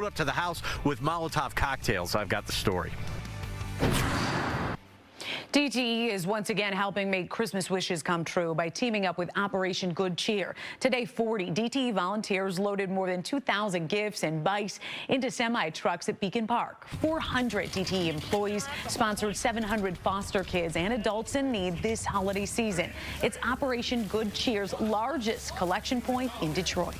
showed up to the house with Molotov cocktails. I've got the story. DTE is once again helping make Christmas wishes come true by teaming up with Operation Good Cheer. Today, 40 DTE volunteers loaded more than 2,000 gifts and bikes into semi-trucks at Beacon Park. 400 DTE employees sponsored 700 foster kids and adults in need this holiday season. It's Operation Good Cheer's largest collection point in Detroit.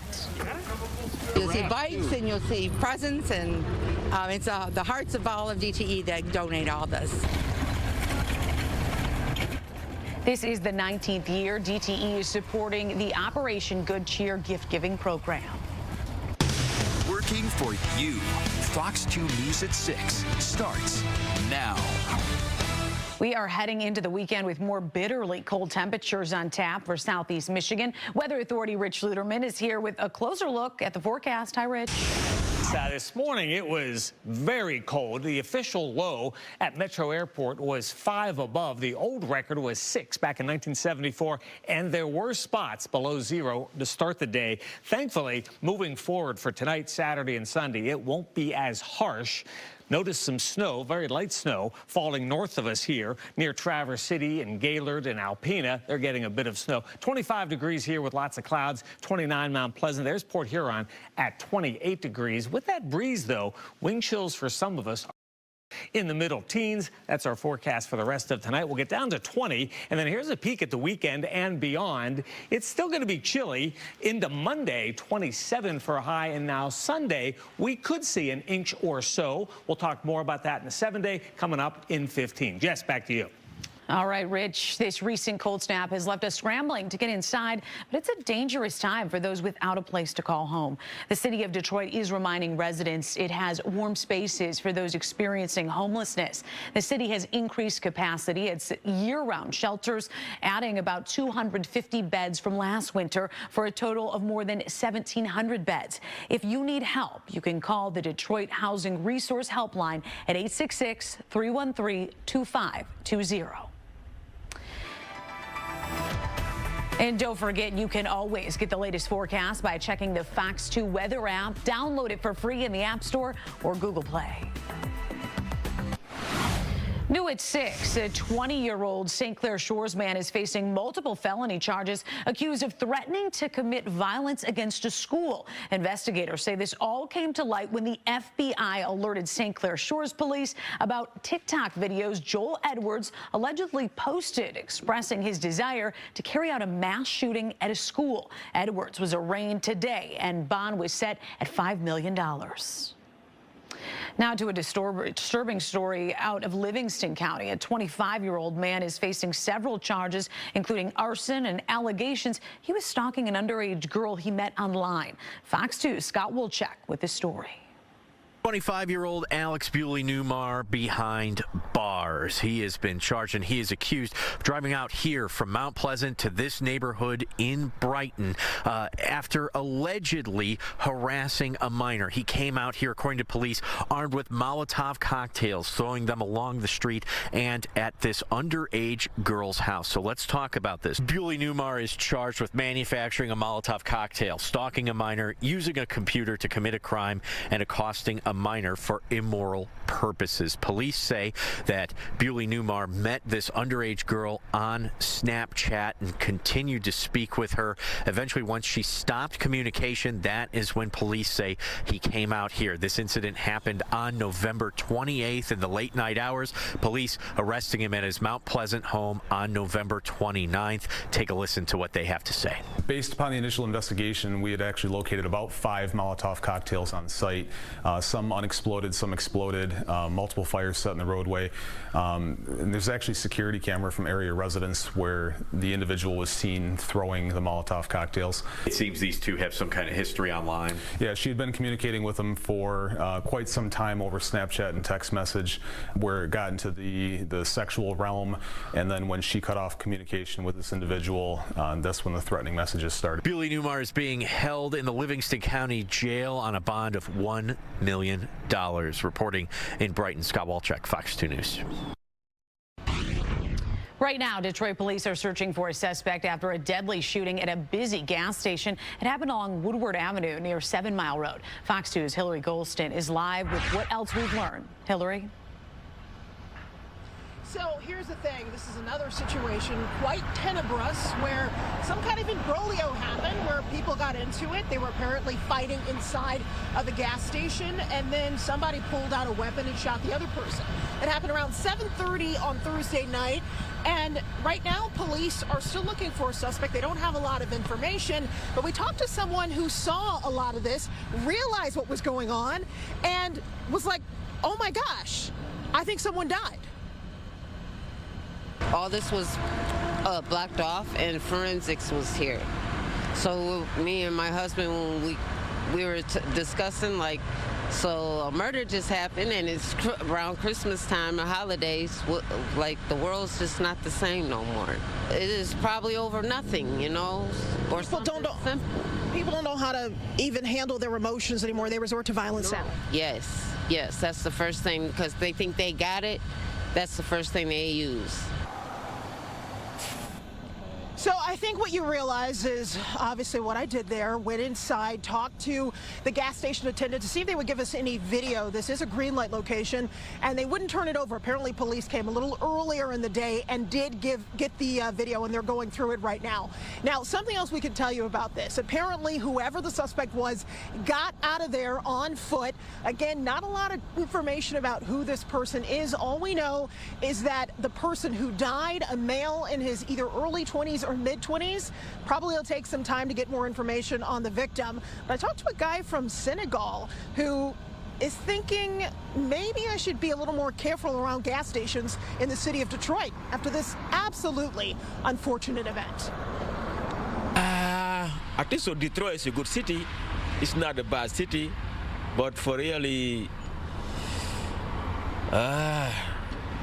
You'll see bikes and you'll see presents, and it's the hearts of all of DTE that donate all this. This is the 19th year DTE is supporting the Operation Good Cheer gift-giving program. Working for you. Fox 2 News at 6 starts now. We are heading into the weekend with more bitterly cold temperatures on tap for southeast Michigan. Weather Authority Rich Luderman is here with a closer look at the forecast. Hi, Rich. This morning it was very cold. The official low at Metro Airport was 5 above. The old record was 6 back in 1974, and there were spots below 0 to start the day. Thankfully, moving forward for tonight, Saturday, and Sunday, it won't be as harsh. Notice some snow, very light snow, falling north of us here near Traverse City and Gaylord and Alpena. They're getting a bit of snow. 25 degrees here with lots of clouds, 29 Mount Pleasant. There's Port Huron at 28 degrees. With that breeze, though, wind chills for some of us in the middle teens. That's our forecast for the rest of tonight. We'll get down to 20, and then here's a peek at the weekend and beyond. It's still going to be chilly into Monday, 27 for a high, and now Sunday, we could see an inch or so. We'll talk more about that in the 7-day coming up in 15. Jess, back to you. All right, Rich, this recent cold snap has left us scrambling to get inside, but it's a dangerous time for those without a place to call home. The city of Detroit is reminding residents it has warm spaces for those experiencing homelessness. The city has increased capacity. It's year-round shelters, adding about 250 beds from last winter for a total of more than 1,700 beds. If you need help, you can call the Detroit Housing Resource Helpline at 866-313-2520. And don't forget, you can always get the latest forecast by checking the Fox 2 weather app. Download it for free in the App Store or Google Play. New at 6, a 20-year-old St. Clair Shores man is facing multiple felony charges accused of threatening to commit violence against a school. Investigators say this all came to light when the FBI alerted St. Clair Shores police about TikTok videos Joel Edwards allegedly posted expressing his desire to carry out a mass shooting at a school. Edwards was arraigned today, and bond was set at $5 million. Now to a disturbing story out of Livingston County. A 25-year-old man is facing several charges, including arson and allegations he was stalking an underage girl he met online. Fox 2's Scott Wolchek with this story. 25-year-old Alex Bewley-Newmar behind bars. He has been charged and he is accused of driving out here from Mount Pleasant to this neighborhood in Brighton after allegedly harassing a minor. He came out here, according to police, armed with Molotov cocktails, throwing them along the street and at this underage girl's house. So let's talk about this. Bewley-Newmar is charged with manufacturing a Molotov cocktail, stalking a minor, using a computer to commit a crime, and accosting a minor for immoral purposes. Police say that Bewley-Newmar met this underage girl on Snapchat and continued to speak with her. Eventually, once she stopped communication, that is when police say he came out here. This incident happened on November 28th in the late night hours. Police arresting him at his Mount Pleasant home on November 29th. Take a listen to what they have to say. Based upon the initial investigation, we had actually located about 5 Molotov cocktails on site. Some unexploded, some exploded, multiple fires set in the roadway. And there's actually a security camera from area residents where the individual was seen throwing the Molotov cocktails. It seems these two have some kind of history online. Yeah, she had been communicating with them for quite some time over Snapchat and text message, where it got into the sexual realm. And then when she cut off communication with this individual, that's when the threatening messages started. Bewley-Newmar is being held in the Livingston County Jail on a bond of $1 million. Reporting in Brighton, Scott Wolchek, Fox 2 News. Right now, Detroit police are searching for a suspect after a deadly shooting at a busy gas station. It happened along Woodward Avenue near 7 Mile Road. Fox 2's Hillary Golston is live with what else we've learned. Hillary? So here's the thing, this is another situation quite tenebrous where some kind of imbroglio happened where people got into it. They were apparently fighting inside of a gas station, and then somebody pulled out a weapon and shot the other person. It happened around 7:30 on Thursday night, and right now police are still looking for a suspect. They don't have a lot of information, but we talked to someone who saw a lot of this, realized what was going on, and was like, oh my gosh, I think someone died. All this was blocked off, and forensics was here. So me and my husband, when we were discussing, like, so a murder just happened, and it's around Christmas time, the holidays, like the world's just not the same no more. It is probably over nothing, you know, or something simple. People don't know how to even handle their emotions anymore. They resort to violence now. Yes, that's the first thing, because they think they got it. That's the first thing they use. So I think what you realize is obviously what I did there, went inside, talked to the gas station attendant to see if they would give us any video. This is a green light location, and they wouldn't turn it over. Apparently police came a little earlier in the day and did get the video, and they're going through it right now. Now, something else we can tell you about this. Apparently, whoever the suspect was got out of there on foot. Again, not a lot of information about who this person is. All we know is that the person who died, a male in his either early 20s or mid-20s. Probably will take some time to get more information on the victim. But I talked to a guy from Senegal who is thinking maybe I should be a little more careful around gas stations in the city of Detroit after this absolutely unfortunate event. I think so. Detroit is a good city. It's not a bad city, but for really,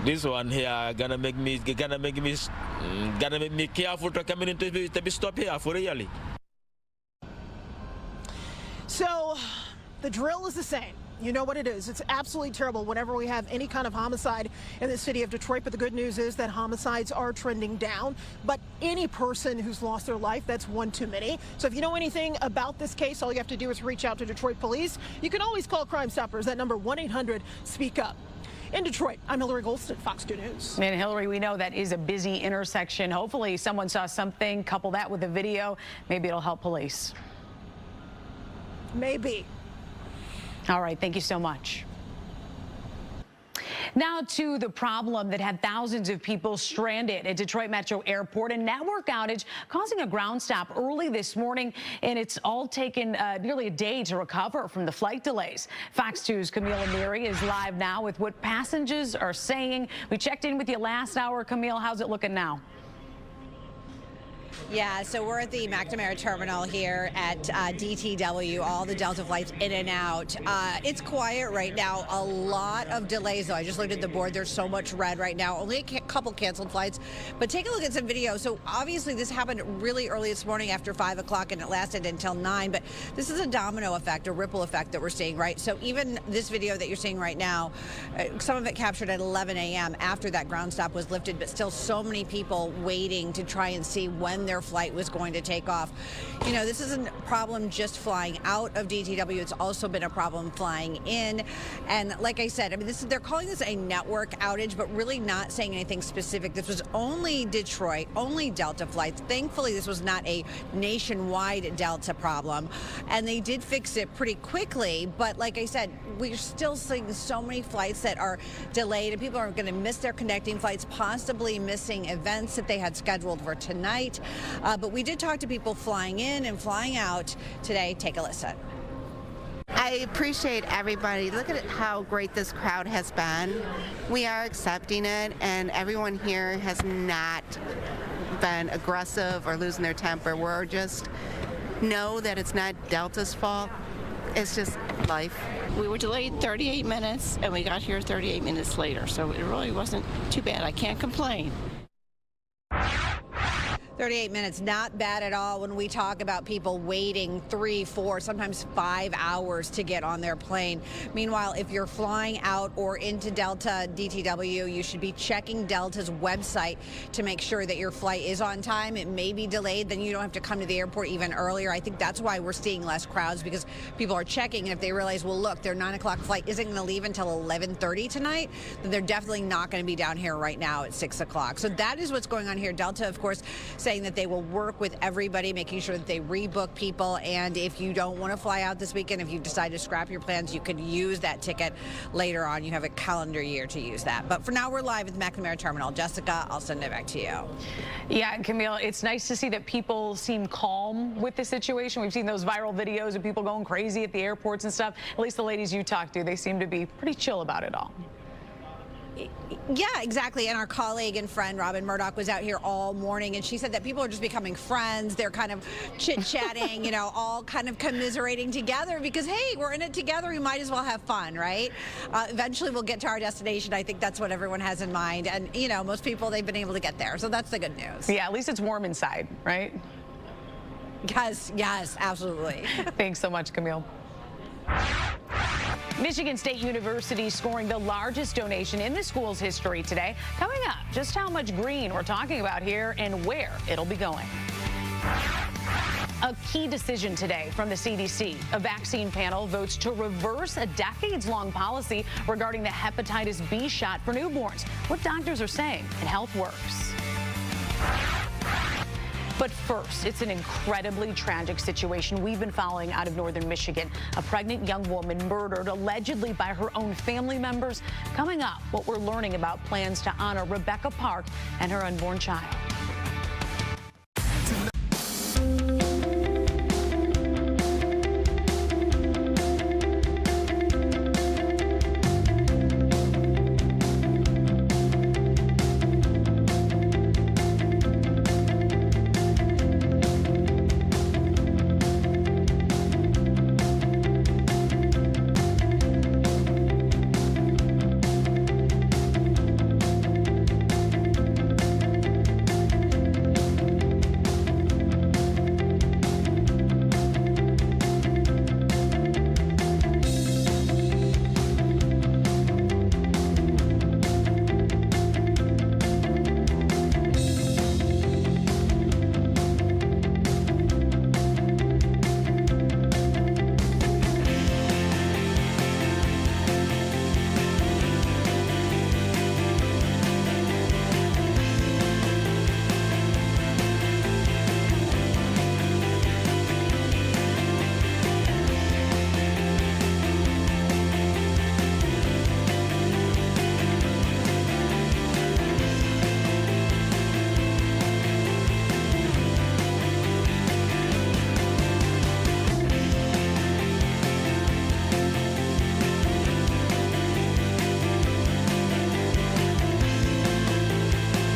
this one here gonna make me careful to come in to be stopped here for really. So the drill is the same. You know what it is. It's absolutely terrible whenever we have any kind of homicide in the city of Detroit. But the good news is that homicides are trending down. But any person who's lost their life, that's one too many. So if you know anything about this case, all you have to do is reach out to Detroit police. You can always call Crime Stoppers. That number 1-800-SPEAK-UP. In Detroit, I'm Hillary Golston, Fox 2 News. And Hillary, we know that is a busy intersection. Hopefully someone saw something, couple that with a video. Maybe it'll help police. Maybe. All right, thank you so much. Now to the problem that had thousands of people stranded at Detroit Metro Airport. A network outage causing a ground stop early this morning, and it's all taken nearly a day to recover from the flight delays. Fox 2's Camille Amiri is live now with what passengers are saying. We checked in with you last hour. Camille, how's it looking now? Yeah, so we're at the McNamara terminal here at DTW, all the Delta flights in and out. It's quiet right now. A lot of delays, though. I just looked at the board. There's so much red right now. Only a couple canceled flights. But take a look at some video. So obviously this happened really early this morning after 5 o'clock, and it lasted until 9. But this is a domino effect, a ripple effect that we're seeing, right? So even this video that you're seeing right now, some of it captured at 11 a.m. after that ground stop was lifted, but still so many people waiting to try and see when their flight was going to take off. You know, this isn't a problem just flying out of DTW. It's also been a problem flying in. And like I said, I mean, they're calling this a network outage, but really not saying anything specific. This was only Detroit, only Delta flights. Thankfully, this was not a nationwide Delta problem. And they did fix it pretty quickly. But like I said, we're still seeing so many flights that are delayed, and people are going to miss their connecting flights, possibly missing events that they had scheduled for tonight. But we did talk to people flying in and flying out today. Take a listen. I appreciate everybody. Look at how great this crowd has been. We are accepting it, and everyone here has not been aggressive or losing their temper. We're just know that it's not Delta's fault. It's just life. We were delayed 38 minutes, and we got here 38 minutes later, so it really wasn't too bad. I can't complain. 38 minutes, not bad at all when we talk about people waiting 3, 4, sometimes 5 hours to get on their plane. Meanwhile, if you're flying out or into Delta DTW, you should be checking Delta's website to make sure that your flight is on time. It may be delayed, then you don't have to come to the airport even earlier. I think that's why we're seeing less crowds, because people are checking. And if they realize, well, look, their 9 o'clock flight isn't going to leave until 11:30 tonight, then they're definitely not going to be down here right now at 6 o'clock. So that is what's going on here. Delta, of course, saying that they will work with everybody, making sure that they rebook people. And if you don't want to fly out this weekend, if you decide to scrap your plans, you could use that ticket later on. You have a calendar year to use that. But for now, we're live at the McNamara Terminal. Jessica, I'll send it back to you. Yeah, Camille, it's nice to see that people seem calm with the situation. We've seen those viral videos of people going crazy at the airports and stuff. At least the ladies you talked to, they seem to be pretty chill about it all. Yeah, exactly. And our colleague and friend Robin Murdoch was out here all morning, and she said that people are just becoming friends. They're kind of chit-chatting, you know, all kind of commiserating together because, hey, we're in it together. We might as well have fun, right? Eventually we'll get to our destination. I think that's what everyone has in mind. And, you know, most people, they've been able to get there. So that's the good news. Yeah, at least it's warm inside, right? Yes, absolutely. Thanks so much, Camille. Michigan State University scoring the largest donation in the school's history today. Coming up, just how much green we're talking about here and where it'll be going. A key decision today from the CDC. A vaccine panel votes to reverse a decades-long policy regarding the hepatitis B shot for newborns. What doctors are saying and Health Works. But first, it's an incredibly tragic situation we've been following out of northern Michigan. A pregnant young woman murdered allegedly by her own family members. Coming up, what we're learning about plans to honor Rebecca Park and her unborn child.